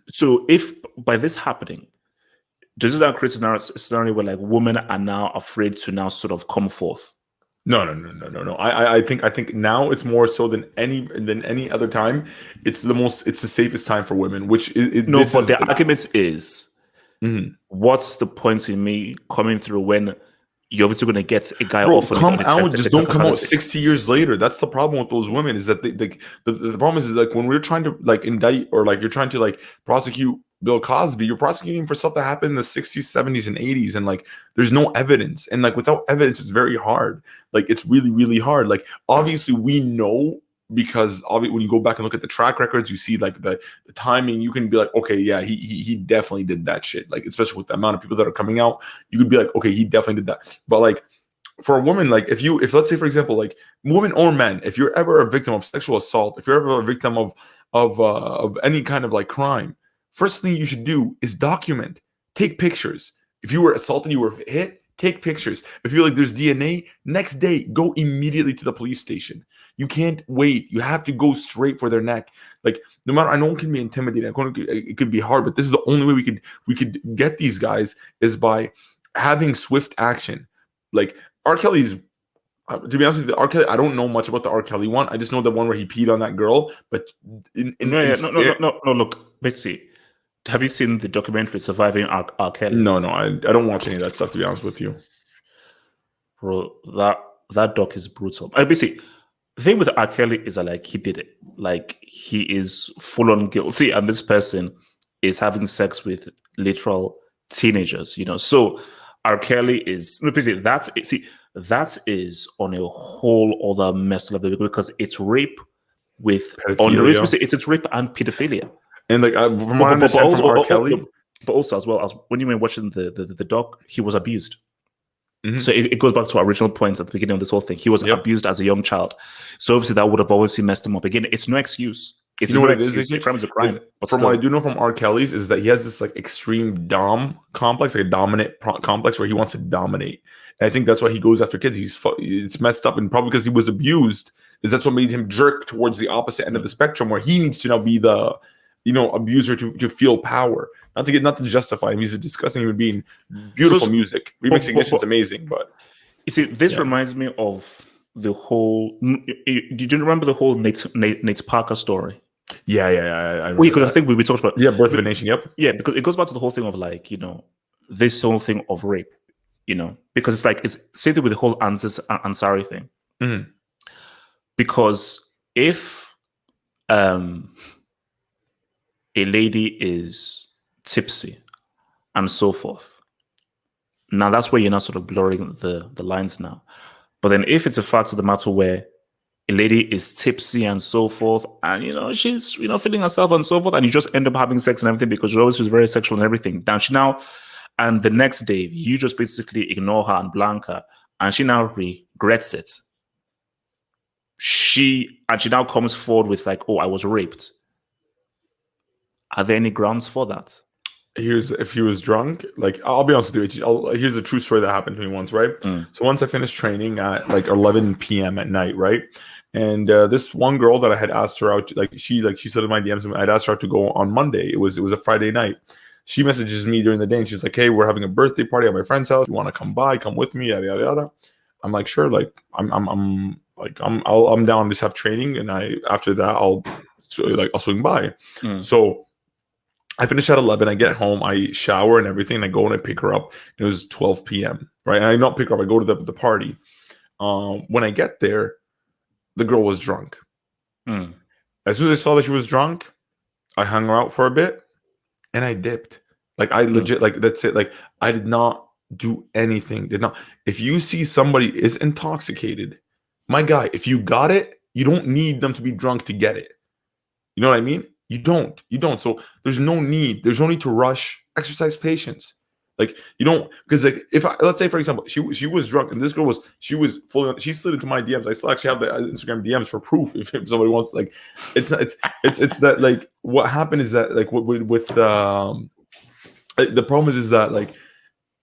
So if by this happening, does that create a scenario where like women are now afraid to now sort of come forth? No. I think now it's more so than any other time. It's the safest time for women, which No, this but is the argument is, Mhm. what's the point in me coming through when you're obviously going to get a guy Bro, off on it come out. undetected? Just It's not don't come out totality. 60 years later. That's the problem with those women is that the problem is like when we're trying to like indict or like you're trying to like prosecute Bill Cosby, you're prosecuting for stuff that happened in the 60s, 70s, and 80s. And like there's no evidence. And like without evidence, it's very hard. Like it's really, really hard. Like obviously we know because obviously when you go back and look at the track records, you see like the timing, you can be like, okay, yeah, he definitely did that shit. Like, especially with the amount of people that are coming out, you could be like, okay, he definitely did that. But like for a woman, like if let's say for example, like women or men, if you're ever a victim of sexual assault, if you're ever a victim of any kind of like crime, first thing you should do is document, take pictures. If you were assaulted, you were hit, take pictures. If you're like there's DNA, next day go immediately to the police station. You can't wait. You have to go straight for their neck. Like no matter, I know it can be intimidating. It could be hard, but this is the only way we could get these guys is by having swift action. Like R. Kelly's, to be honest with you, R. Kelly, I don't know much about the R. Kelly one. I just know the one where he peed on that girl. But No, yeah, no. Look, let's see. Have you seen the documentary "Surviving R. Kelly"? no, I don't watch any of that stuff. To be honest with you, Bro, that doc is brutal. Basically, the thing with R. Kelly is that like he did it. Like he is full on guilty, and this person is having sex with literal teenagers. So R. Kelly is no, basically that is on a whole other mess level because it's rape with underage. pedophilia, It's rape and pedophilia. and like from what I But understand from also, R. Kelly, but also as well as when you were watching the doc, he was abused. mhm, So it goes back to our original point at the beginning of this whole thing. He was yep. abused as a young child. So obviously that would have obviously messed him up. Again, it's no excuse. It's You know no what it is, excuse. A Ignish? crime is a Is crime. But from what I still. do know from R. Kelly's is that he has this like extreme dom complex, like a dominant complex where he wants to dominate. And I think that's why he goes after kids. It's messed up, and probably because he was abused, is that's what made him jerk towards the opposite end of the spectrum, where he needs to now be the abuser to feel power. Not to justify him. He's a disgusting human being. Beautiful So, music. Remix Ignition's amazing, but you see, this yeah. reminds me of the whole. Did you remember the whole Nate Parker story? Yeah. I remember Because I that. think we talked about. Yeah, Birth of a Nation. Yep. Yeah, because it goes back to the whole thing of like this whole thing of rape. Because it's like it's same thing with the whole Ansari thing. Mhm. Because if a lady is tipsy and so forth, now that's where you're not sort of blurring the lines now. But then if it's a fact of the matter where a lady is tipsy and so forth, and she's feeling herself and so forth, and you just end up having sex and everything because she always was very sexual and everything. And the next day you just basically ignore her and blank her, and she now regrets it. She now comes forward with like, "Oh, I was raped." Are there any grounds for that? If he was drunk, like I'll be honest with you, here's a true story that happened to me once, right? So once I finished training at like 11 p.m. at night, right? And this one girl that I had asked her out, like she said in my DMs, I'd asked her out to go on Monday. It was a Friday night. She messages me during the day and she's like, "Hey, we're having a birthday party at my friend's house. You want to come by? Come with me?" Yada yada yada. I'm like, "Sure." Like I'm down to just have training, and after that I'll swing by. So I finish at 11. I get home, I shower and everything, and I go and I pick her up. It was 12 p.m. Right, and I not pick her up. I go to the party. When I get there, the girl was drunk. As soon as I saw that she was drunk, I hung her out for a bit, and I dipped. Like I legit, like that's it. Like I did not do anything. Did not. If you see somebody is intoxicated, my guy, if you got it, you don't need them to be drunk to get it. You know what I mean? You don't. So there's no need. There's no need to rush. Exercise patience. Like you don't, because like let's say for example she was drunk and this girl she slid into my DMs. I still actually have the Instagram DMs for proof if somebody wants. Like it's that like what happened is that like with the problem is that like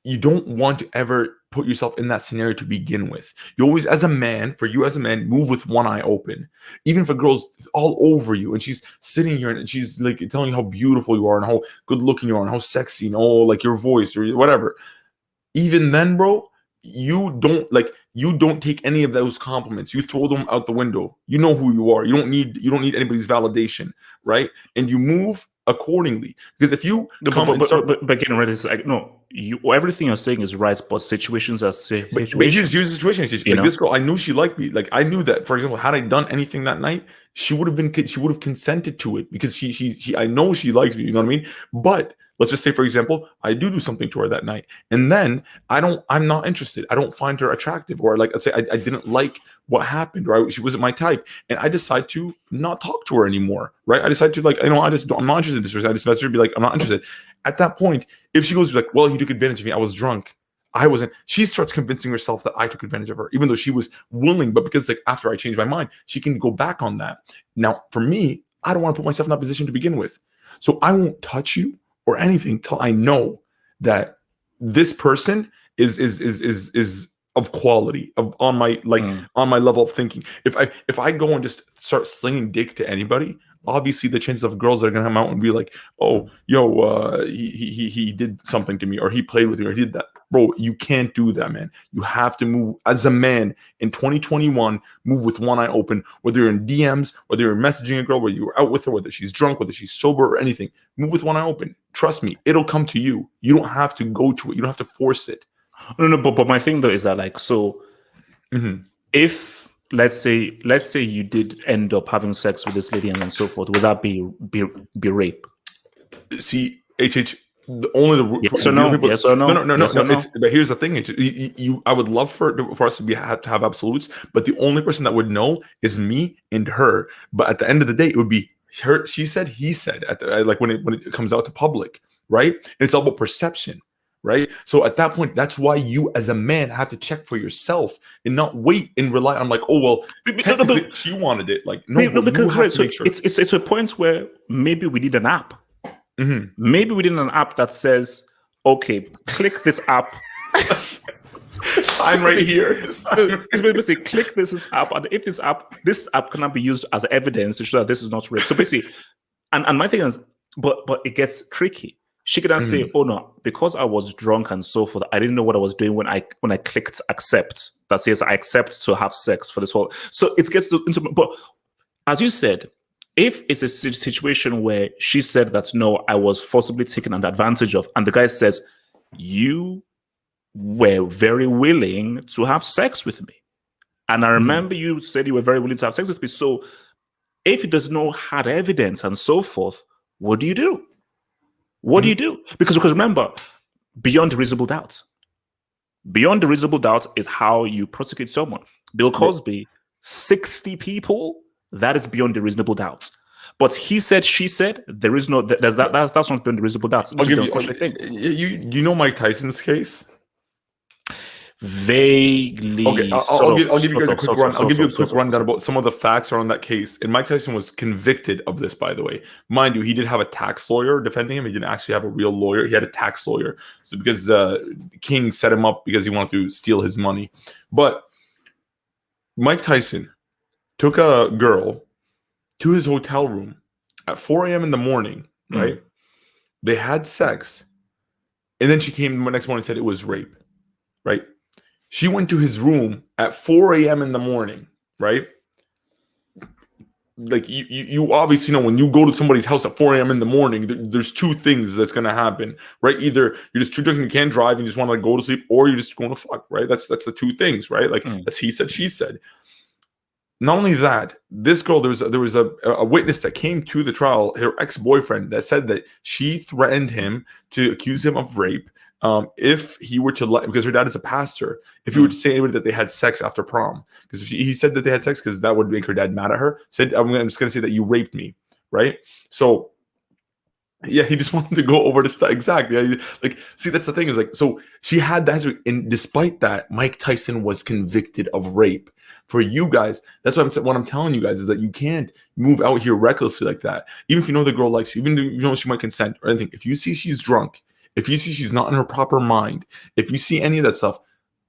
you don't want to ever put yourself in that scenario to begin with. You always, as a man, for you as a man, move with one eye open. Even if a girl's all over you and she's sitting here and she's like telling you how beautiful you are and how good looking you are and how sexy and like your voice or whatever. Even then, bro, you don't take any of those compliments. You throw them out the window. You know who you are. You don't need anybody's validation, right? And you move accordingly. Because if you but getting ready, it's like, no, everything you're saying is right, but situations are situations. But here's the situation. Like, this girl, I knew she liked me. Like, I knew that, for example, had I done anything that night, she would have consented to it, because I know she likes me. You know what I mean? But let's just say, for example, I do something to her that night, and then I'm not interested. I don't find her attractive, or like, let's say I didn't like what happened, or she wasn't my type, and I decide to not talk to her anymore, right? I decide to, like, I'm not interested in this person. I just message her, be like, I'm not interested. At that point, if she goes like, well, he took advantage of me, I was drunk, I wasn't, she starts convincing herself that I took advantage of her, even though she was willing, but because, like, after I changed my mind, she can go back on that. Now, for me, I don't want to put myself in that position to begin with. So I won't touch you or anything till I know that this person is of quality, on my level of thinking. If I go and just start slinging dick to anybody, obviously the chances of girls that are gonna come out and be like, oh, yo, he did something to me, or he played with me, or he did that. Bro, you can't do that, man. You have to move as a man in 2021. Move with one eye open, whether you're in DMs, whether you're messaging a girl, whether you were out with her, whether she's drunk, whether she's sober, or anything. Move with one eye open. Trust me, it'll come to you. You don't have to go to it. You don't have to force it. No, but my thing though is that, like, so if let's say you did end up having sex with this lady and so forth, would that be rape? See, HH, yes or no? Yes or no? No. But here's the thing, HH, I would love for us to have absolutes, but the only person that would know is me and her. But at the end of the day, it would be her. She said, he said, like when it comes out to public, right? It's all about perception. Right. So at that point, that's why you as a man have to check for yourself and not wait and rely on, like, oh, well, technically she wanted it. Like, no, because so it's a point where maybe we need an app. Maybe we need an app that says, okay, click this app. Sign right here. It's basically click this app, and if this app cannot be used as evidence to show that this is not rape. So basically, and my thing is, but it gets tricky. She can say, oh no, because I was drunk and so forth, I didn't know what I was doing when I clicked accept. That says I accept to have sex for this whole. So it gets into, but as you said, if it's a situation where she said that, no, I was forcibly taken advantage of, and the guy says, you were very willing to have sex with me. And I remember you said you were very willing to have sex with me. So if it does not hard evidence and so forth, what do you do? What do you do? Because remember, beyond reasonable doubt. Beyond the reasonable doubt is how you prosecute someone. Bill Cosby, 60 people, that is beyond the reasonable doubt. But he said, she said, there is no, that's not beyond the reasonable doubt. I'll give you know Mike Tyson's case? Vaguely. Okay, I'll give you guys a quick run. I'll give you a quick rundown about some of the facts around that case. And Mike Tyson was convicted of this, by the way. Mind you, he did have a tax lawyer defending him. He didn't actually have a real lawyer. He had a tax lawyer. So because King set him up because he wanted to steal his money. But Mike Tyson took a girl to his hotel room at 4 a.m. in the morning, right? They had sex. And then she came the next morning and said it was rape, right? She went to his room at 4 a.m. in the morning, right? Like, you obviously know when you go to somebody's house at 4 a.m. in the morning, there's two things that's going to happen, right? Either you're just too drunk and you can't drive and you just want to go to sleep, or you're just going to fuck, right? That's the two things, right? Like, that's he said, she said. Not only that, this girl, there was a witness that came to the trial, her ex-boyfriend, that said that she threatened him to accuse him of rape. If he were to because her dad is a pastor, if he were to say anybody that they had sex after prom, because if he said that they had sex, because that would make her dad mad at her, said, I'm just going to say that you raped me, right? So, yeah, he just wanted to go over the stuff. Exactly. Like, see, that's the thing is, like, so she had that, and despite that, Mike Tyson was convicted of rape. For you guys, that's what I'm telling you guys is that you can't move out here recklessly like that. Even if you know the girl likes you, even if you know she might consent or anything, if you see she's drunk, if you see she's not in her proper mind, if you see any of that stuff,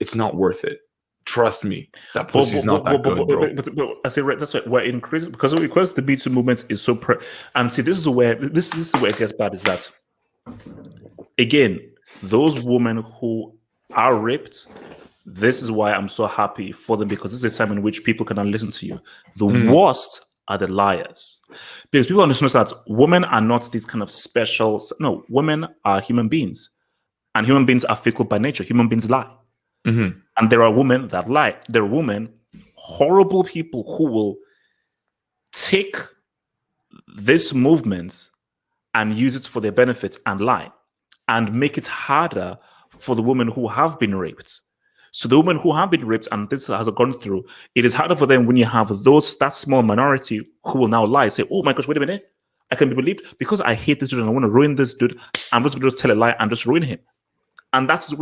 it's not worth it. Trust me, that pussy's not that good, bro. But I say, right, that's why we're increasing because the MeToo movement is so and see, this is where it gets bad. Is that again, those women who are raped, this is why I'm so happy for them, because this is a time in which people cannot listen to you. The worst are the liars, because people understand that women are not these kind of special. No, women are human beings, and human beings are fickle by nature. Human beings lie. And there are women that lie. There are women, horrible people, who will take this movement and use it for their benefit and lie and make it harder for the women who have been raped. So the women who have been raped and this has gone through, it is harder for them when you have that small minority who will now lie, say, oh my gosh, wait a minute, I can be believed because I hate this dude and I want to ruin this dude. I'm just going to tell a lie and just ruin him. And that's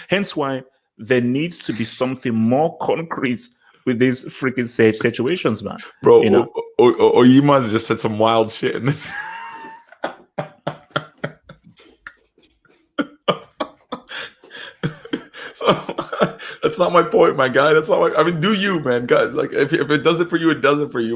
hence why there needs to be something more concrete with these freaking situations, man. Bro, you know? or you must have just said some wild shit. And then... That's not my point, my guy. That's not I mean, do you, man? God, like if it does it for you, it does it for you.